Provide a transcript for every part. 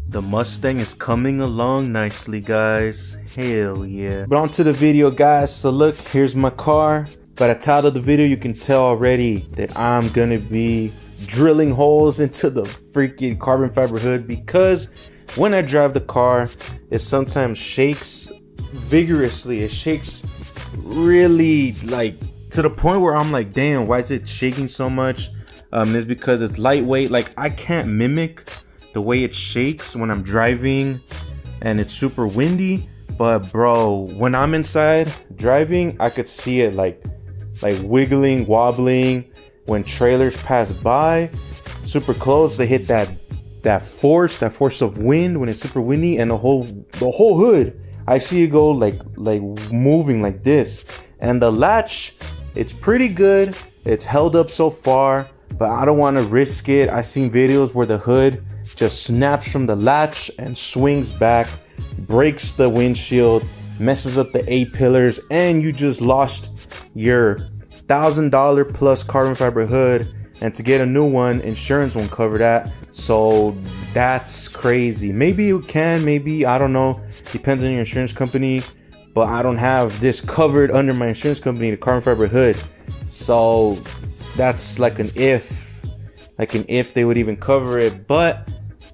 The Mustang is coming along nicely, guys. Hell yeah. But on to the video, guys. So look, here's my car. By the title of the video, you can tell already that I'm gonna be drilling holes into the freaking carbon fiber hood, because when I drive the car, it sometimes shakes vigorously. It shakes really, like, to the point where I'm like, damn, why is it shaking so much? It's because it's lightweight. Like, I can't mimic the way it shakes when I'm driving and it's super windy. But bro, when I'm inside driving, I could see it like wiggling, wobbling. When trailers pass by super close, they hit that force of wind when it's super windy, and the whole hood, I see it go like moving like this. And the latch, it's pretty good. It's held up so far, but I don't want to risk it. I've seen videos where the hood just snaps from the latch and swings back, breaks the windshield, messes up the A-pillars, and you just lost your $1,000 plus carbon fiber hood. And to get a new one, insurance won't cover that. So that's crazy. Maybe you can, maybe, I don't know, depends on your insurance company. But I don't have this covered under my insurance company, the carbon fiber hood. So that's like an if they would even cover it. But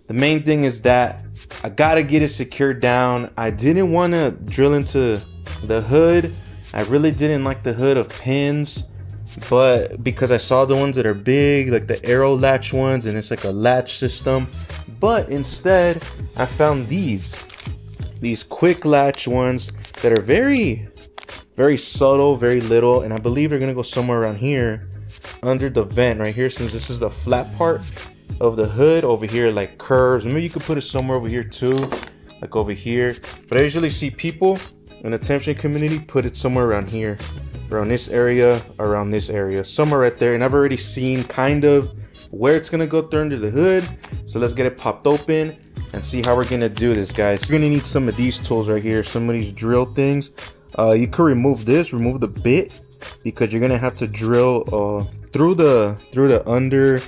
the main thing is that I gotta get it secured down. I didn't want to drill into the hood. I really didn't like the hood of pins, but because I saw the ones that are big, like the arrow latch ones, and it's like a latch system. But instead, I found these quick latch ones that are very, very subtle, very little, and I believe they're gonna go somewhere around here under the vent right here, since this is the flat part of the hood. Over here like curves, maybe you could put it somewhere over here too, like over here. But I usually see people in the tension community put it somewhere around here, around this area, somewhere right there. And I've already seen kind of where it's gonna go through under the hood. So let's get it popped open and see how we're gonna do this, guys. You're gonna need some of these tools right here, some of these drill things. You could remove the bit, because you're gonna have to drill through the under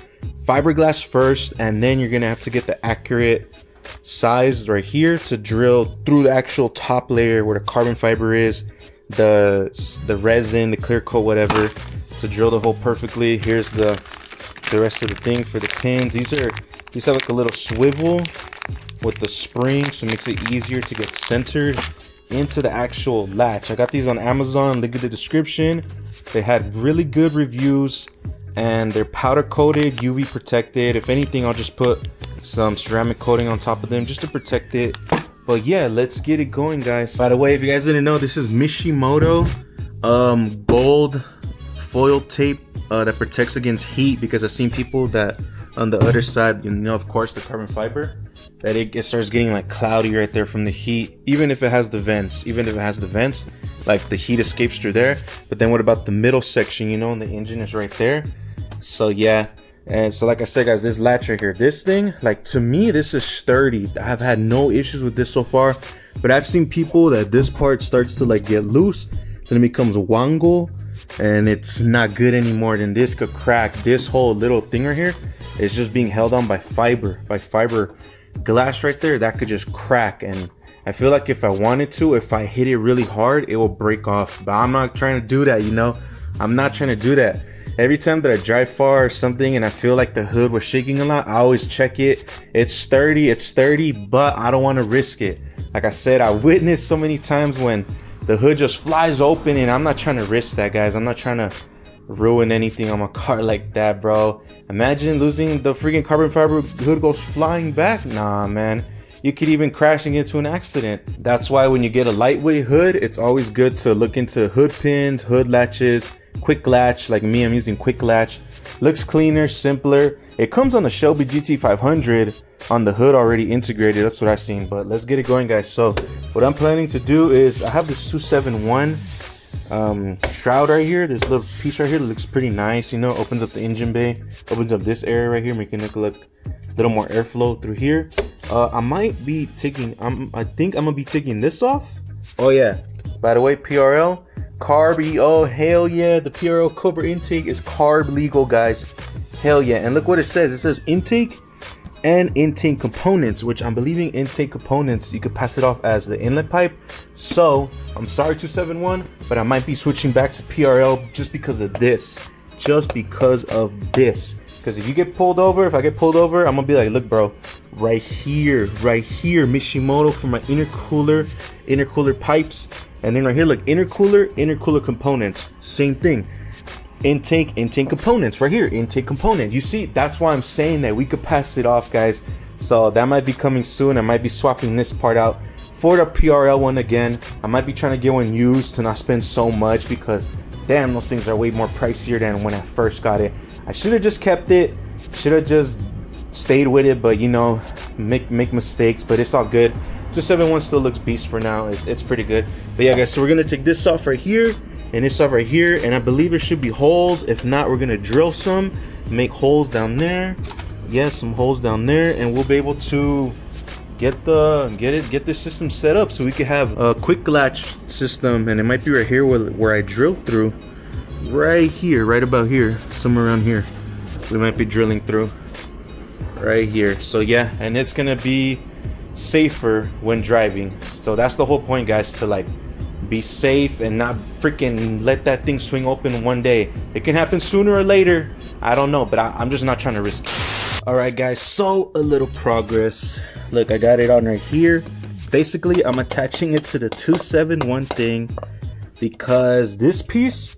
fiberglass first, and then you're gonna have to get the accurate size right here to drill through the actual top layer where the carbon fiber is, the resin, the clear coat, whatever, to drill the hole perfectly. Here's the rest of the thing for the pins. These have like a little swivel with the spring, so it makes it easier to get centered into the actual latch. I got these on Amazon, link in the description. They had really good reviews, and they're powder coated, UV protected. If anything, I'll just put some ceramic coating on top of them just to protect it. But yeah, let's get it going, guys. By the way, if you guys didn't know, this is Morimoto gold foil tape that protects against heat, because I've seen people that on the other side, you know, of course, the carbon fiber, that it starts getting like cloudy right there from the heat, even if it has the vents, like the heat escapes through there. But then what about the middle section, you know, and the engine is right there. So yeah, and so like I said, guys, this latch right here, this thing, like, to me, this is sturdy. I've had no issues with this so far, but I've seen people that this part starts to like get loose, then it becomes wango, and it's not good anymore. Then this could crack. This whole little thing right here is just being held on by fiber glass right there. That could just crack, and I feel like if I wanted to, if I hit it really hard, it will break off. But I'm not trying to do that, you know. I'm not trying to do that. Every time that I drive far or something and I feel like the hood was shaking a lot, I always check it. It's sturdy, but I don't want to risk it. Like I said, I witnessed so many times when the hood just flies open, and I'm not trying to risk that, guys. I'm not trying to ruin anything on my car like that, bro. Imagine losing the freaking carbon fiber hood, goes flying back. Nah, man. You could even crash and get into an accident. That's why when you get a lightweight hood, it's always good to look into hood pins, hood latches, quick latch. Like me, I'm using quick latch. Looks cleaner, simpler. It comes on the Shelby GT500 on the hood already integrated. That's what I've seen. But let's get it going, guys. So what I'm planning to do is, I have this 271 shroud right here. This little piece right here looks pretty nice, you know. Opens up the engine bay, opens up this area right here, making it look a little more airflow through here. I might be taking, I think I'm gonna be taking this off. Oh yeah, by the way, PRL carb EO, hell yeah. The PRL Cobra intake is carb legal, guys. Hell yeah. And look what it says. It says intake and intake components, which I'm believing intake components, you could pass it off as the inlet pipe. So I'm sorry 271, but I might be switching back to PRL just because of this. Because if you get pulled over, if I get pulled over, I'm gonna be like, look bro, right here Morimoto for my intercooler pipes, and then right here, look, intercooler components, same thing. Intake components right here, intake component. You see, that's why I'm saying that we could pass it off, guys. So that might be coming soon. I might be swapping this part out for the PRL one again. I might be trying to get one used to not spend so much, because damn, those things are way more pricier than when I first got it. I should have just kept it, should have just stayed with it, but you know, make mistakes, but it's all good. 271 still looks beast for now. It's pretty good. But yeah guys, so we're gonna take this off right here and this off right here, and I believe there should be holes. If not, we're gonna drill some, make holes down there. Yes, some holes down there, and we'll be able to get this system set up so we could have a quick latch system. And it might be right here where I drilled through, right here, right about here, somewhere around here. We might be drilling through right here. So yeah, and it's gonna be safer when driving. So that's the whole point, guys, to like be safe and not freaking let that thing swing open one day. It can happen sooner or later, I don't know, but I'm just not trying to risk it. All right guys, so a little progress. Look, I got it on right here. Basically, I'm attaching it to the 271 thing because this piece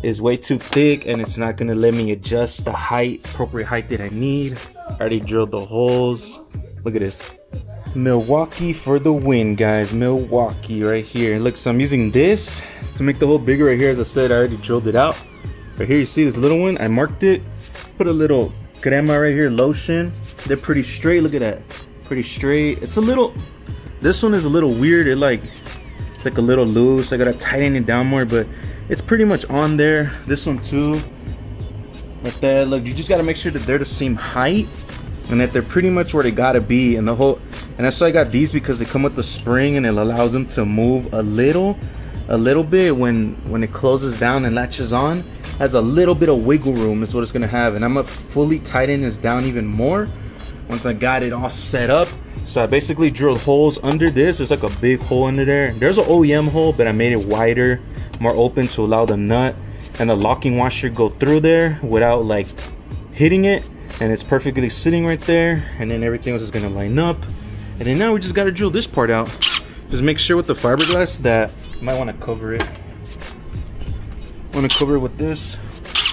is way too thick and it's not gonna let me adjust the appropriate height that I need. I already drilled the holes. Look at this. Milwaukee for the win, guys. Milwaukee right here. Look, so I'm using this to make the hole bigger right here. As I said, I already drilled it out. Right here, you see this little one? I marked it. Put a little crema right here, lotion. They're pretty straight. Look at that. Pretty straight. It's a little, this one is a little weird. It's like a little loose. I gotta tighten it down more, but it's pretty much on there. This one too. Like that. Look, you just gotta make sure that they're the same height and that they're pretty much where they gotta be. And the whole, and that's why I got these, because they come with the spring and it allows them to move a little bit when it closes down and latches on. Has a little bit of wiggle room is what it's gonna have. And I'm gonna fully tighten this down even more once I got it all set up. So I basically drilled holes under this. There's like a big hole under there. There's an OEM hole, but I made it wider, more open, to allow the nut and the locking washer go through there without like hitting it. And it's perfectly sitting right there. And then everything else is gonna line up. And then now we just gotta drill this part out. Just make sure with the fiberglass that you might wanna cover it. Wanna cover it with this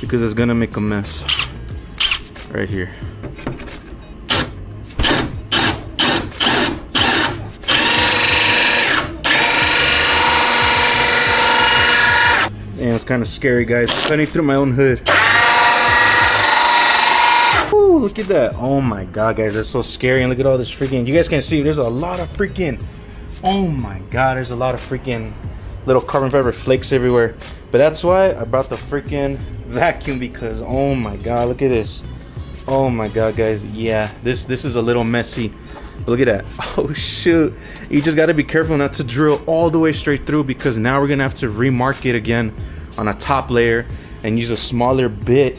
because it's gonna make a mess right here. And it's kind of scary, guys. Cutting through my own hood. Ooh, look at that. Oh my god, guys, that's so scary. And look at all this freaking, you guys can see there's a lot of freaking, oh my god, there's a lot of freaking little carbon fiber flakes everywhere. But that's why I brought the freaking vacuum, because oh my god, look at this. Oh my god, guys, yeah, this is a little messy. Look at that. Oh shoot, you just got to be careful not to drill all the way straight through, because now we're gonna have to remark it again on a top layer and use a smaller bit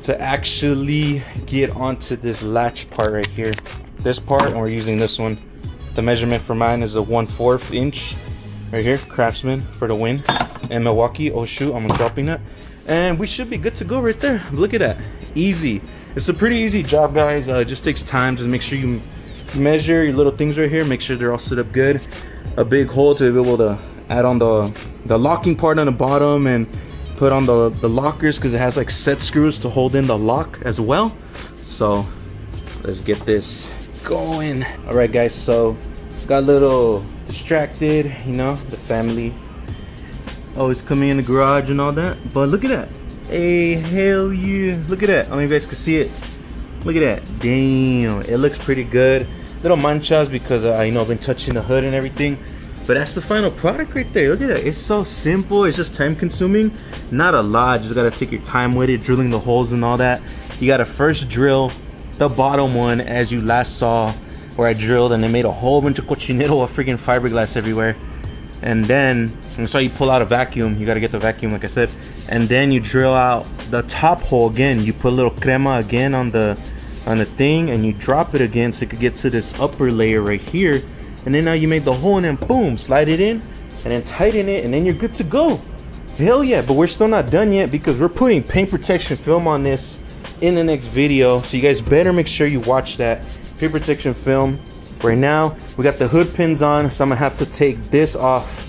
to actually get onto this latch part right here, this part. And we're using this one. The measurement for mine is a 1/4 inch right here, Craftsman for the win, and Milwaukee. Oh shoot, I'm dropping that, and we should be good to go right there. Look at that, easy. It's a pretty easy job, guys. It just takes time. Just make sure you measure your little things right here, make sure they're all set up good. A big hole to be able to add on the locking part on the bottom, and put on the lockers, because it has like set screws to hold in the lock as well. So let's get this going. All right guys, so got a little distracted, you know, the family always coming in the garage and all that, but look at that. Hey, hell yeah, look at that. I don't know if you guys can see it. Look at that. Damn, it looks pretty good. Little manchas because you know, I've been touching the hood and everything. But that's the final product right there. Look at that. It's so simple. It's just time consuming. Not a lot. Just gotta take your time with it, drilling the holes and all that. You gotta first drill the bottom one, as you last saw where I drilled, and they made a whole bunch of cochinero of freaking fiberglass everywhere. And then that's why you pull out a vacuum. You gotta get the vacuum, like I said. And then you drill out the top hole again. You put a little crema again on the on the thing and you drop it again so it could get to this upper layer right here, and then now you made the hole and then boom, slide it in and then tighten it and then you're good to go. Hell yeah. But we're still not done yet because we're putting paint protection film on this in the next video, so you guys better make sure you watch that paint protection film. Right now we got the hood pins on, so I'm gonna have to take this off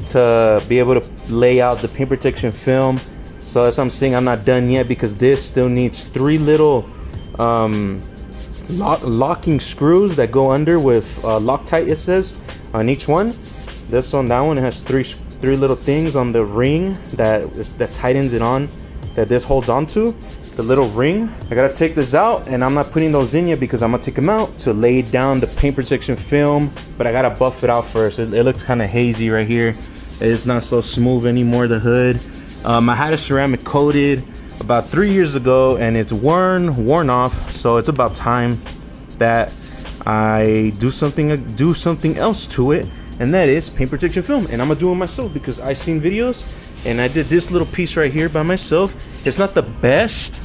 to be able to lay out the paint protection film. So that's what I'm saying, I'm not done yet because this still needs 3 little locking screws that go under with Loctite, it says on each one. This one, that one has three little things on the ring that tightens it on, that this holds onto, the little ring. I gotta take this out and I'm not putting those in yet because I'm gonna take them out to lay down the paint protection film, but I gotta buff it out first. It looks kind of hazy right here. It's not so smooth anymore, the hood. I had a ceramic coated about 3 years ago and it's worn off, so it's about time that I do something else to it, and that is paint protection film. And I'm gonna do it myself because I've seen videos and I did this little piece right here by myself. It's not the best.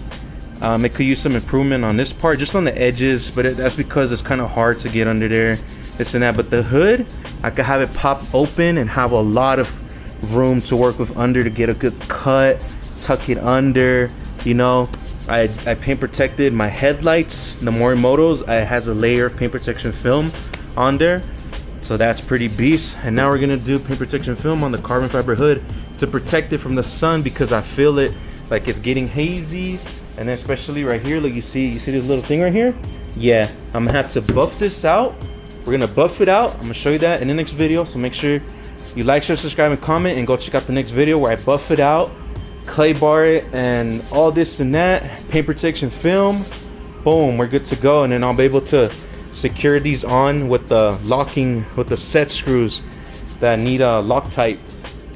It could use some improvement on this part, just on the edges, but that's because it's kind of hard to get under there, this and that. But the hood, I could have it pop open and have a lot of room to work with under to get a good cut, tuck it under, you know. I paint protected my headlights, the Morimoto's. It has a layer of paint protection film on there, so that's pretty beast. And now we're gonna do paint protection film on the carbon fiber hood to protect it from the sun, because I feel it like it's getting hazy. And then especially right here, like you see this little thing right here. Yeah, I'm gonna have to buff this out. We're gonna buff it out. I'm gonna show you that in the next video, so make sure you like, share, subscribe, and comment, and go check out the next video where I buff it out, clay bar it, and all this and that, paint protection film. Boom, we're good to go. And then I'll be able to secure these on with the set screws that need a Loctite.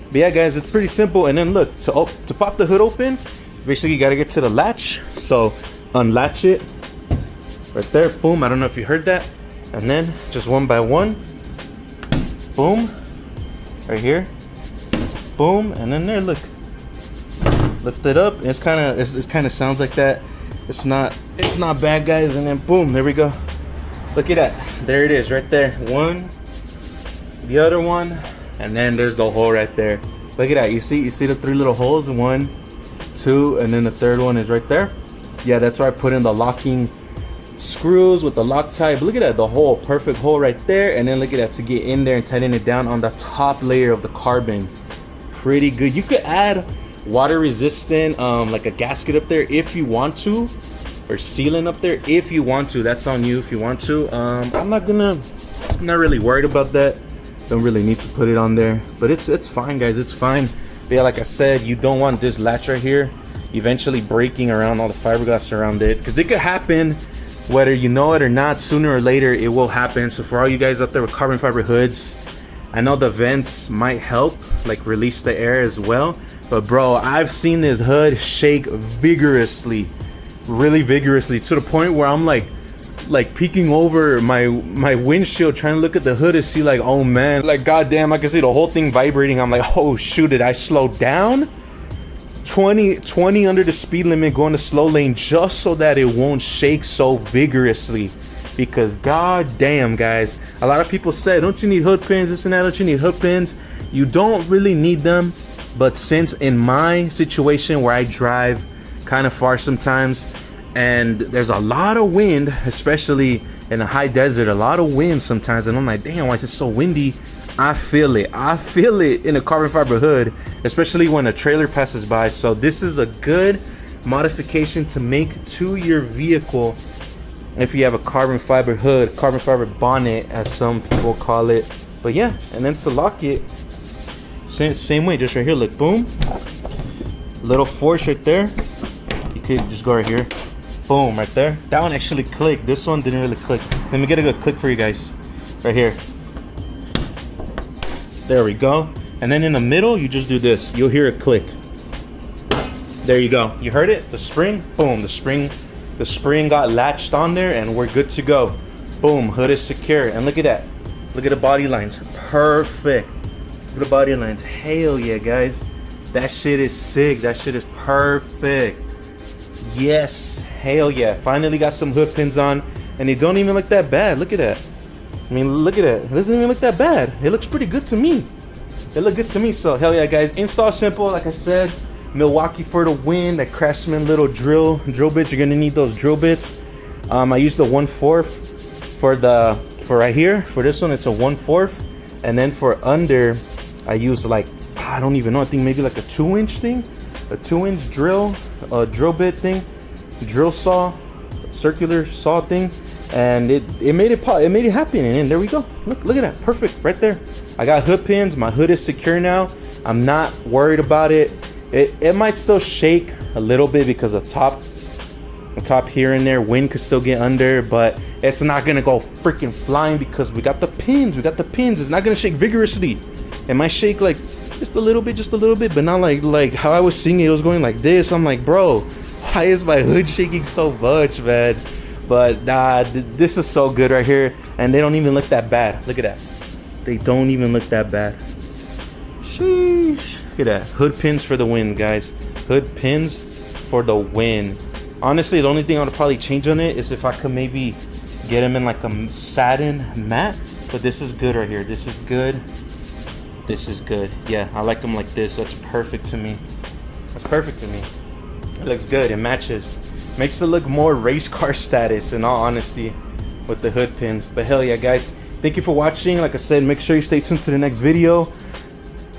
But yeah guys, it's pretty simple. And then look, to pop the hood open, basically you gotta get to the latch. So unlatch it right there, boom. I don't know if you heard that. And then just one by one, boom, right here, boom. And then there, look, lift it up. It's kind of sounds like that. It's not bad guys. And then boom, there we go. Look at that, there it is right there. One, the other one, and then there's the hole right there. Look at that, you see the 3 little holes, 1, 2, and then the third one is right there. Yeah, that's where I put in the locking screws with the Loctite. But look at that, the hole, perfect hole right there. And then look at that, to get in there and tighten it down on the top layer of the carbon. Pretty good. You could add water resistant, like a gasket up there if you want to, or sealant up there if you want to. That's on you if you want to. I'm not really worried about that. Don't really need to put it on there, but it's fine guys, it's fine. But yeah, like I said, you don't want this latch right here eventually breaking around all the fiberglass around it, because it could happen whether you know it or not. Sooner or later it will happen. So for all you guys out there with carbon fiber hoods, I know the vents might help like release the air as well, but bro, I've seen this hood shake vigorously, really vigorously, to the point where I'm like peeking over my windshield trying to look at the hood to see, like, oh man, like goddamn, I can see the whole thing vibrating. I'm like, oh shoot, did I slow down 20 under the speed limit going to slow lane just so that it won't shake so vigorously? Because goddamn guys, a lot of people say, don't you need hood pins, this and that, don't you need hood pins? You don't really need them, but since in my situation where I drive kind of far sometimes and there's a lot of wind, especially in a high desert, a lot of wind sometimes, and I'm like, damn, why is it so windy? I feel it in a carbon fiber hood, especially when a trailer passes by. So this is a good modification to make to your vehicle if you have a carbon fiber hood, carbon fiber bonnet as some people call it. But yeah, and then to lock it, same way, just right here, look, boom, little force right there. You could just go right here, boom, right there. That one actually clicked, this one didn't really click. Let me get a good click for you guys right here. There we go. And then in the middle, you just do this, you'll hear a click. There you go, you heard it, the spring, boom, the spring got latched on there and we're good to go. Boom, hood is secure. And look at that, look at the body lines, perfect. Look at the body lines, hell yeah guys, that shit is sick, that shit is perfect. Yes, hell yeah. Finally got some hood pins on, and they don't even look that bad. Look at that. I mean, look at that. It doesn't even look that bad. It looks pretty good to me. It looked good to me. So hell yeah, guys. Install simple, like I said. Milwaukee for the win. That Craftsman little drill bits. You're gonna need those drill bits. I use the 1/4 for right here. For this one, it's a 1/4, and then for under, I use like, I don't even know. I think maybe like a 2-inch thing, a 2-inch drill bit thing, drill saw, circular saw thing, and it made it pop. It made it happen, and there we go. Look at that, perfect right there. I got hood pins. My hood is secure now. I'm not worried about it. It might still shake a little bit because the top here and there, wind could still get under, but it's not gonna go freaking flying because we got the pins. It's not gonna shake vigorously. It might shake like just a little bit, but not like how I was seeing it was going like this. I'm like, bro, why is my hood shaking so much, man? But nah, this is so good right here, and they don't even look that bad. Look at that. They don't even look that bad. Sheesh. Look at that. Hood pins for the win, guys. Hood pins for the win. Honestly, the only thing I would probably change on it is if I could maybe get them in like a satin matte. But this is good right here. This is good. This is good. Yeah, I like them like this. That's perfect to me. That's perfect to me. It looks good. It matches. Makes it look more race car status, in all honesty, with the hood pins. But hell yeah, guys. Thank you for watching. Like I said, make sure you stay tuned to the next video.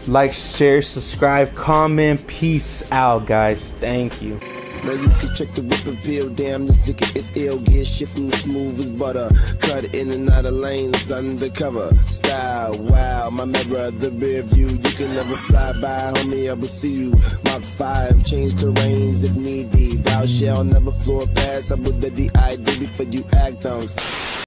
Like, share, subscribe, comment. Peace out, guys. Thank you. Now you can check the whip and peel. Damn, this nigga is ill. Get shit from the smooth as butter. Cut in and out of lanes undercover. Style, wow, my mirror, the rear view. You can never fly by, homie, I will see you. Mach 5, change terrains if need be. Thou shall never floor pass. I would the D.I.D. before you act on.